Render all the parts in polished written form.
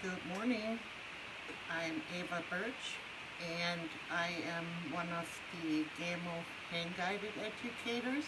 Good morning. I'm Eva Birch, and I am one of the GAMO hand-guided educators.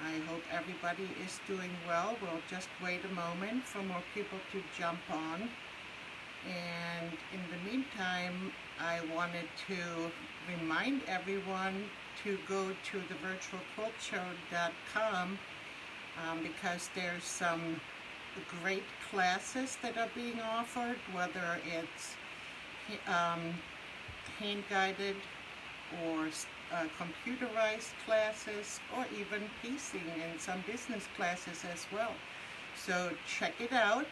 I hope everybody is doing well. We'll just wait a moment for more people to jump on. And in the meantime, I wanted to remind everyone to go to thevirtualquiltshow.com because there's some great classes that are being offered, whether it's hand-guided or computerized classes, or even piecing and some business classes as well. So check it out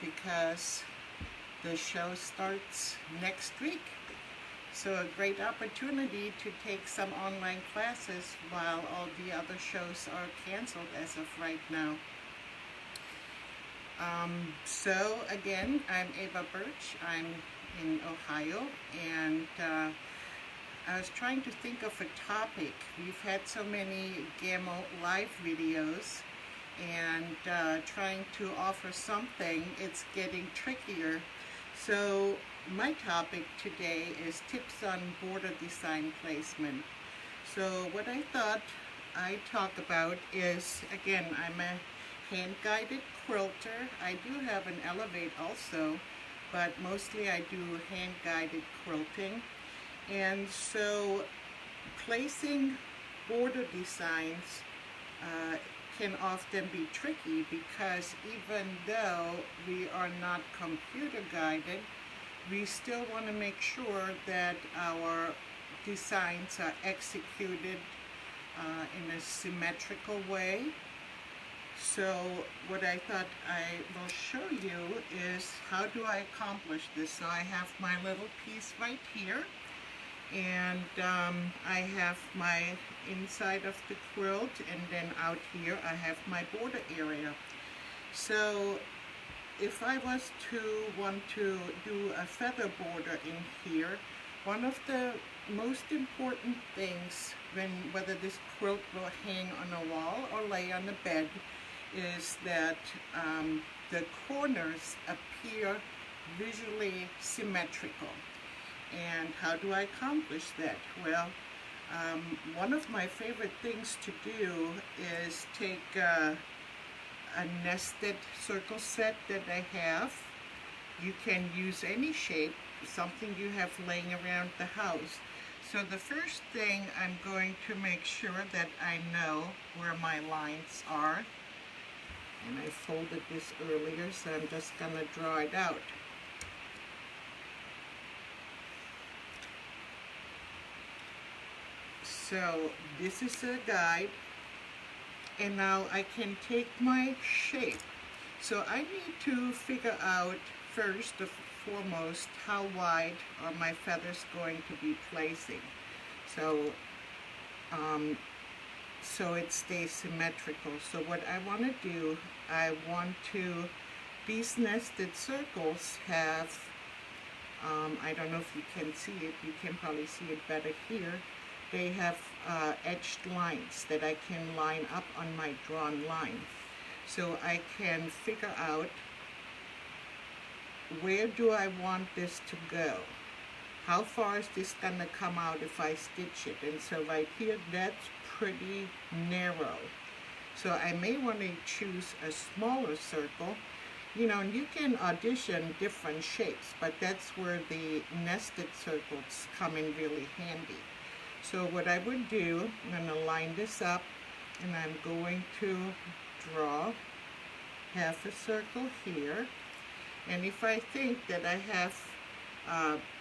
because the show starts next week. So a great opportunity to take some online classes while all the other shows are canceled as of right now. So again, I'm Eva Birch. I'm in Ohio, and I was trying to think of a topic. We've had so many GAMO live videos, and trying to offer something, it's getting trickier. So my topic today is tips on border design placement. So what I thought I'd talk about is, again, I'm a hand-guided quilter. I do have an Elevate also, but mostly I do hand-guided quilting. And so placing border designs can often be tricky because even though we are not computer guided, we still want to make sure that our designs are executed in a symmetrical way. So what I thought I will show you is how do I accomplish this. So I have my little piece right here, and I have my inside of the quilt, and then out here I have my border area. So if I was to want to do a feather border in here, one of the most important things whether this quilt will hang on a wall or lay on the bed is that the corners appear visually symmetrical. And how do I accomplish that? Well, one of my favorite things to do is take a nested circle set that I have. You can use any shape, something you have laying around the house. So the first thing, I'm going to make sure that I know where my lines are. And I folded this earlier, so I'm just going to draw it out. So this is a guide, and now I can take my shape. So I need to figure out first and foremost how wide are my feathers going to be placing. So so it stays symmetrical. So what I want to do, I want to, these nested circles have, I don't know if you can see it, you can probably see it better here. They have edged lines that I can line up on my drawn line. So I can figure out where do I want this to go? How far is this going to come out if I stitch it? And so right here, that's pretty narrow. So I may want to choose a smaller circle. You know, you can audition different shapes, but that's where the nested circles come in really handy. So what I would do, I'm going to line this up, and I'm going to draw half a circle here. And if I think that I have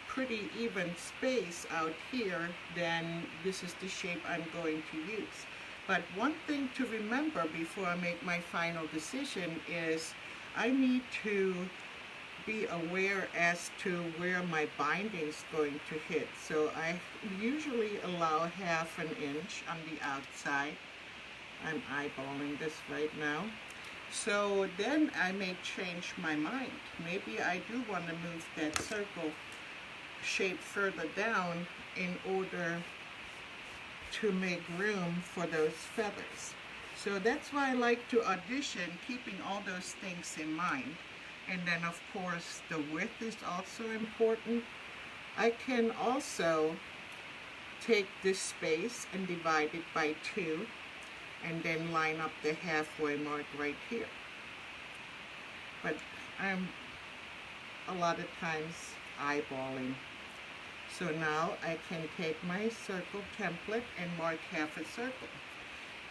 pretty even space out here, then this is the shape I'm going to use. But one thing to remember before I make my final decision is I need to be aware as to where my binding is going to hit. So I usually allow ½ an inch on the outside. I'm eyeballing this right now. So then I may change my mind. Maybe I do want to move that circle shape further down in order to make room for those feathers. So that's why I like to audition, keeping all those things in mind. And then of course the width is also important. I can also take this space and divide it by 2 and then line up the halfway mark right here. But I'm a lot of times eyeballing. So now I can take my circle template and mark half a circle.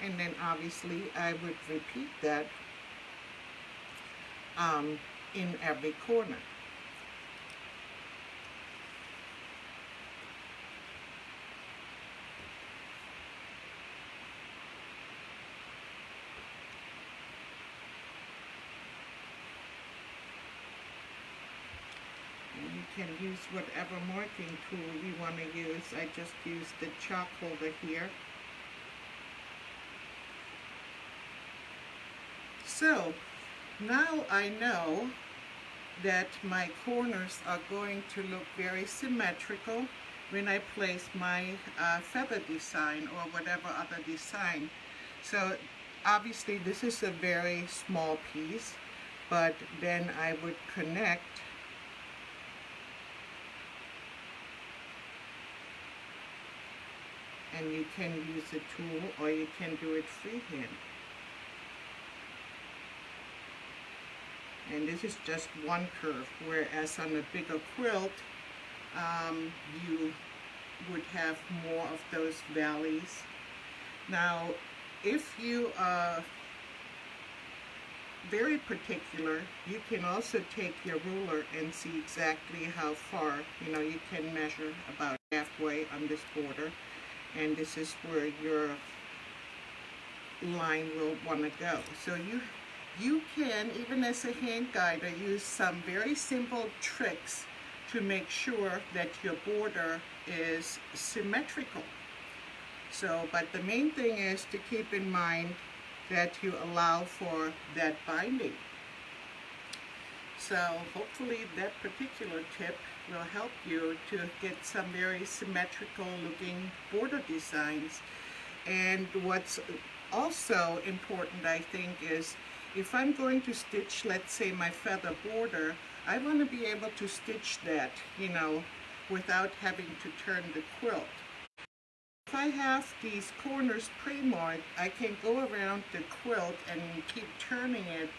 And then obviously I would repeat that in every corner. You can use whatever marking tool you want to use. I just used the chalk holder here. So now I know that my corners are going to look very symmetrical when I place my feather design or whatever other design. So obviously this is a very small piece, but then I would connect and you can use a tool or you can do it freehand. And this is just one curve, whereas on a bigger quilt, you would have more of those valleys. Now, if you are very particular, you can also take your ruler and see exactly how far, you can measure about halfway on this border. And this is where your line will want to go. So you can, even as a hand guider, use some very simple tricks to make sure that your border is symmetrical. So, but the main thing is to keep in mind that you allow for that binding. So hopefully that particular tip will help you to get some very symmetrical looking border designs. And what's also important, I think, is if I'm going to stitch, let's say, my feather border, I want to be able to stitch that, without having to turn the quilt. If I have these corners pre-marked, I can go around the quilt and keep turning it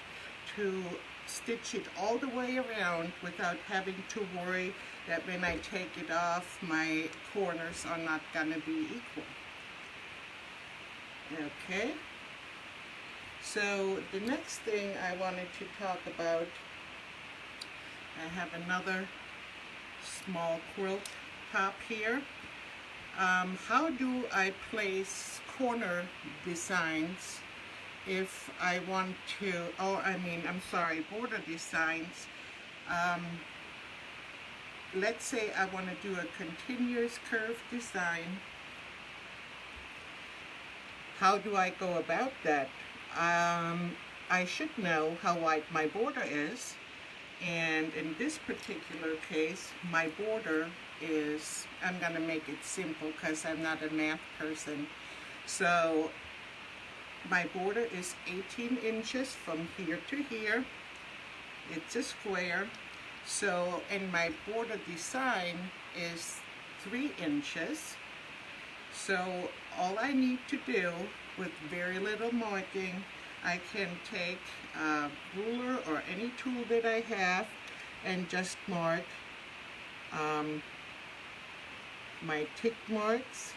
to stitch it all the way around without having to worry that when I take it off, my corners are not going to be equal. Okay. So the next thing I wanted to talk about, I have another small quilt top here. How do I place corner designs if I want to, border designs. Let's say I want to do a continuous curve design. How do I go about that? I should know how wide my border is, and in this particular case, my border is, I'm going to make it simple because I'm not a math person. So my border is 18 inches from here to here. It's a square. So, and my border design is 3 inches. So all I need to do with very little marking, I can take a ruler or any tool that I have and just mark my tick marks.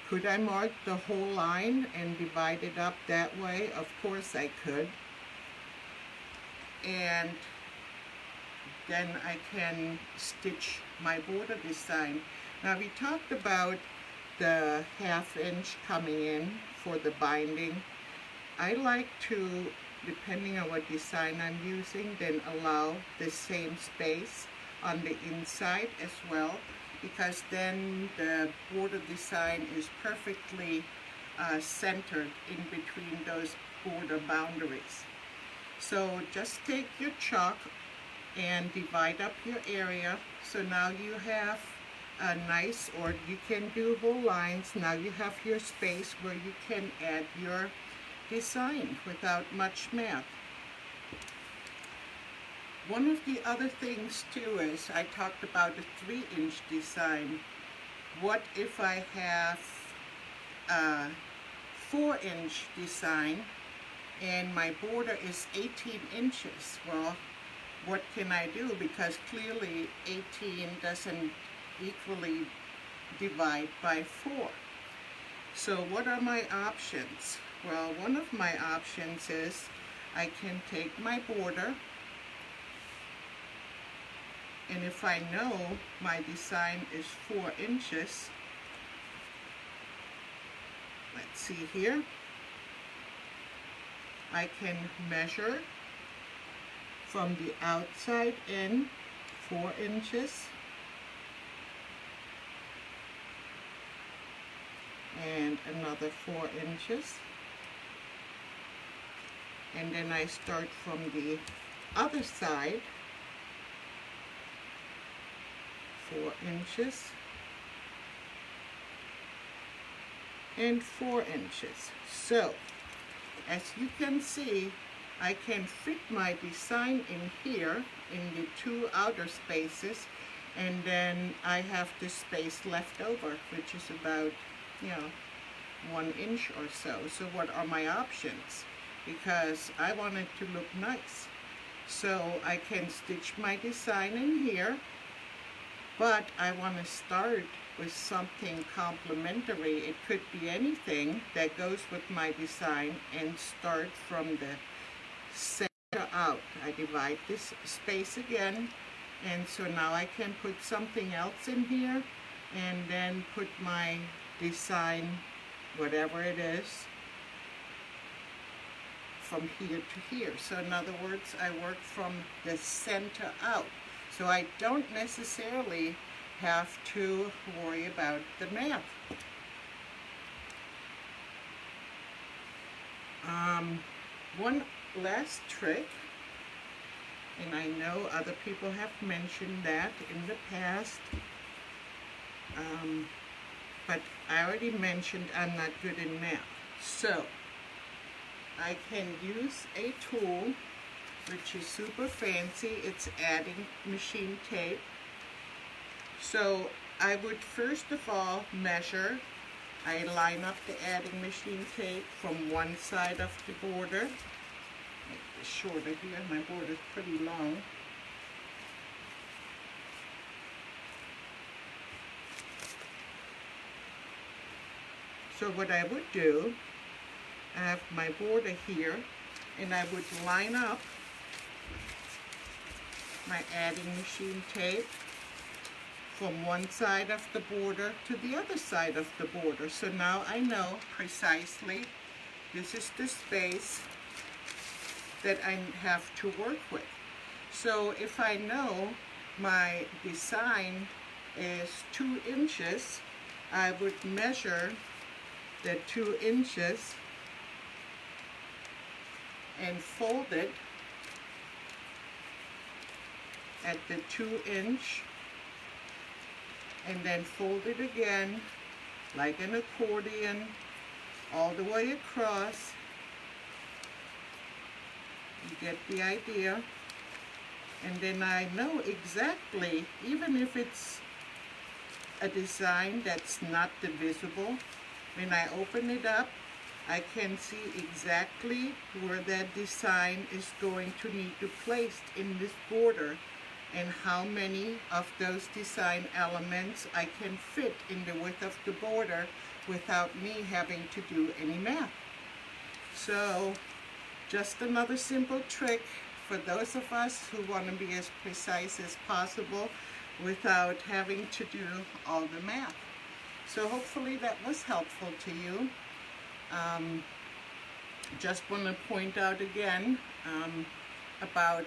Could I mark the whole line and divide it up that way? Of course I could. And then I can stitch my border design. Now we talked about the 1/2 inch coming in for the binding. I like to, depending on what design I'm using, then allow the same space on the inside as well, because then the border design is perfectly centered in between those border boundaries. So just take your chalk and divide up your area. So now you have a nice, or you can do whole lines. Now you have your space where you can add your design without much math. One of the other things too is I talked about a 3-inch design. What if I have a 4-inch design and my border is 18 inches? Well, what can I do? Because clearly 18 doesn't equally divide by 4. So what are my options? Well, one of my options is I can take my border, and if I know my design is 4 inches, let's see here, I can measure from the outside in 4 inches, and another 4 inches, and then I start from the other side, 4 inches and 4 inches. So as you can see, I can fit my design in here in the 2 outer spaces, and then I have the space left over, which is about 1 inch or so. So what are my options? Because I want it to look nice. So I can stitch my design in here, but I want to start with something complementary. It could be anything that goes with my design, and start from the center out. I divide this space again, and so now I can put something else in here and then put my design, whatever it is, from here to here. So in other words, I work from the center out. So I don't necessarily have to worry about the math. One last trick, and I know other people have mentioned that in the past, but I already mentioned I'm not good in math. So I can use a tool which is super fancy. It's adding machine tape. So I would first of all measure. I line up the adding machine tape from one side of the border. Make this shorter here. My border is pretty long. So what I would do, I have my border here, and I would line up my adding machine tape from one side of the border to the other side of the border. So now I know precisely this is the space that I have to work with. So if I know my design is 2 inches, I would measure the 2 inches and fold it at the 2-inch, and then fold it again like an accordion all the way across. You get the idea. And then I know exactly, even if it's a design that's not divisible, when I open it up, I can see exactly where that design is going to need to be placed in this border, and how many of those design elements I can fit in the width of the border without me having to do any math. So just another simple trick for those of us who want to be as precise as possible without having to do all the math. So hopefully that was helpful to you. Just want to point out again about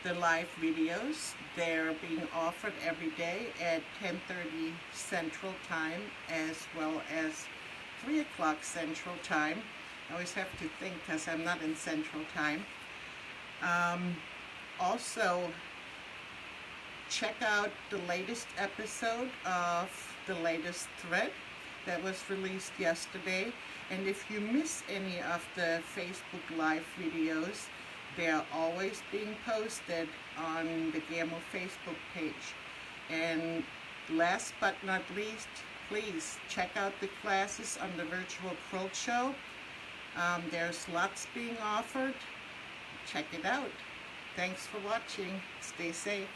the live videos. They're being offered every day at 10:30 Central Time, as well as 3 o'clock Central Time. I always have to think because I'm not in Central Time. Also, check out the latest episode of the latest thread that was released yesterday. And if you miss any of the Facebook Live videos, They are always being posted on the Gamma Facebook page. And last but not least, please check out the classes on the Virtual Quilt Show. There's lots being offered. Check it out. Thanks for watching. Stay safe.